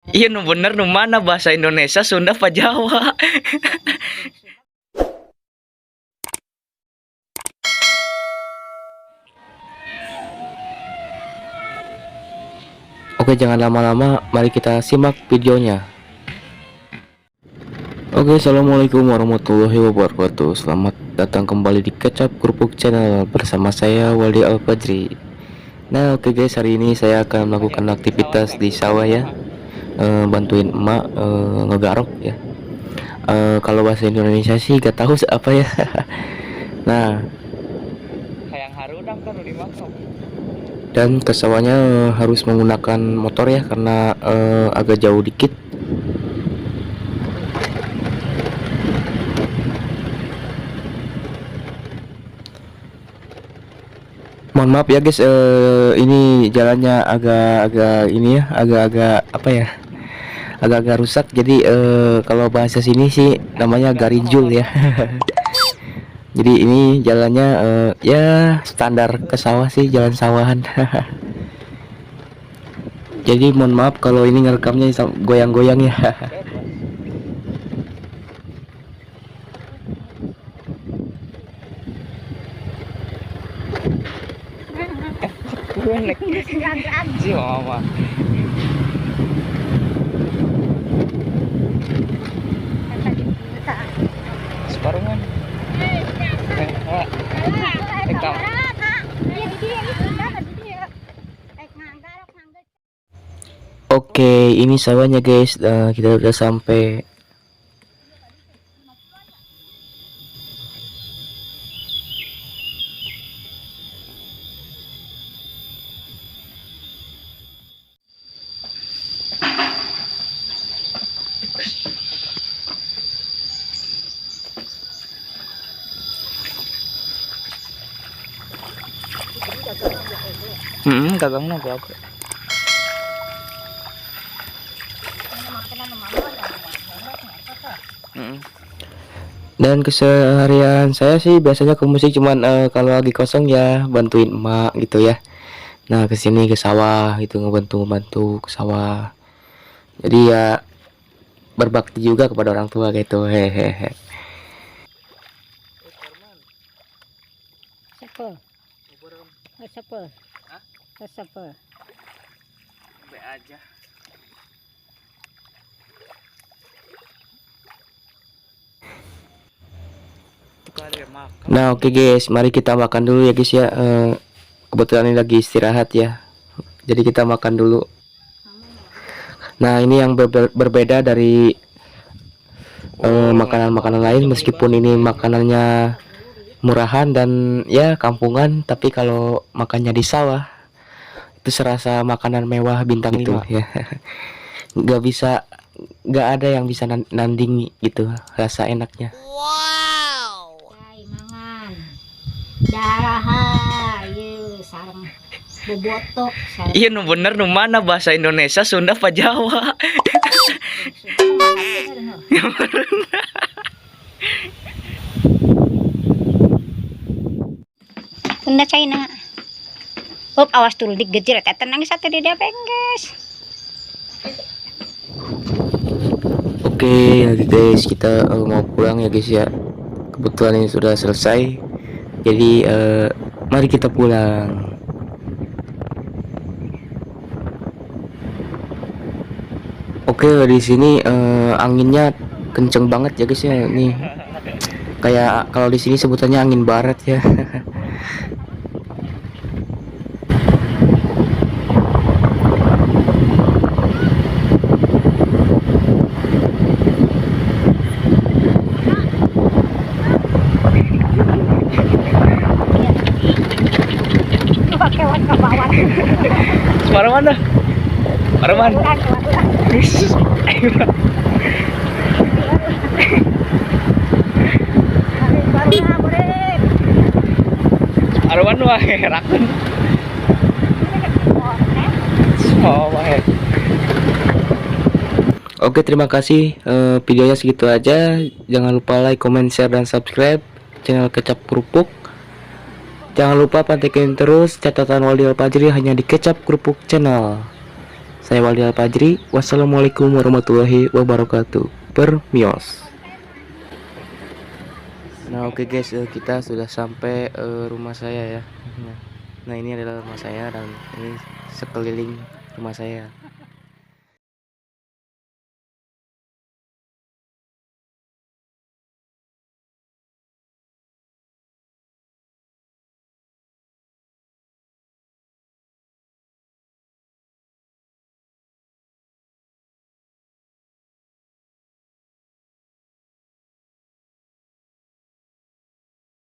Iya nu bener nu mana bahasa Indonesia Sunda apa Jawa? Oke, jangan lama-lama, mari kita simak videonya. Oke, assalamualaikum warahmatullahi wabarakatuh. Selamat datang kembali di Kecap Kerupuk Channel bersama saya Waldi Al-Fajri. Nah, oke guys, hari ini saya akan melakukan aktivitas di sawah ya, bantuin emak ngegarok ya. Kalau bahasa Indonesia sih gak tahu apa ya. Nah, Hayang harudang kan dimakan. dan ke sawahnya harus menggunakan motor ya karena agak jauh dikit. Mohon maaf ya guys, ini jalannya agak-agak ini ya, agak-agak apa ya, agak-agak rusak. Jadi kalau bahasa sini sih namanya garinjul ya. Jadi ini jalannya ya standar ke sawah sih, jalan sawahan. Jadi mohon maaf kalau ini ngerekamnya goyang-goyang ya. Si mama. Separuhan. Oke, ini sawahnya guys. Kita udah sampai. Gagangna berapa? Dan keseharian saya sih biasanya ke musik cuman kalau lagi kosong ya bantuin emak gitu ya. Nah, kesini ke sawah gitu, ngebantu ke sawah. Jadi ya berbakti juga kepada orang tua gitu. Hehehe. Siapa? Siapa? Hah? Siapa? Be aja. Nah, oke guys, mari kita makan dulu ya guys ya. Kebetulan ini lagi istirahat ya. Jadi kita makan dulu. Nah, ini yang berbeda dari makanan-makanan lain, meskipun ini makanannya murahan dan ya kampungan, tapi kalau makannya di sawah itu serasa makanan mewah bintang itu ya. Nggak bisa, nggak ada yang bisa nandingi gitu rasa enaknya. Yai mangan. Darah ye sareng bobotok sareng. Iya nu bener nu mana bahasa Indonesia Sunda apa Jawa? Sunda China. Hop awas dulu digejer teh nangis atuh di dia guys. Oke guys, kita mau pulang ya guys ya. Kebetulan ini sudah selesai. Jadi mari kita pulang. Oke, di sini anginnya kenceng banget ya guys ya. Nih kayak kalau di sini sebutannya angin barat ya. Kewan ke bawah. Separuhan dah. Separuhan. Separuhan wae rakun. Oh wae. Oke, terima kasih. Videonya segitu aja. Jangan lupa like, comment, share, dan subscribe channel Kecap Kerupuk. Jangan lupa pantengin terus catatan Waldi Al-Fajri hanya di Kecap Kerupuk Channel. Saya Waldi Al-Fajri. Wassalamualaikum warahmatullahi wabarakatuh. Permios. Nah oke guys, kita sudah sampai rumah saya ya. Nah ini adalah rumah saya dan ini sekeliling rumah saya.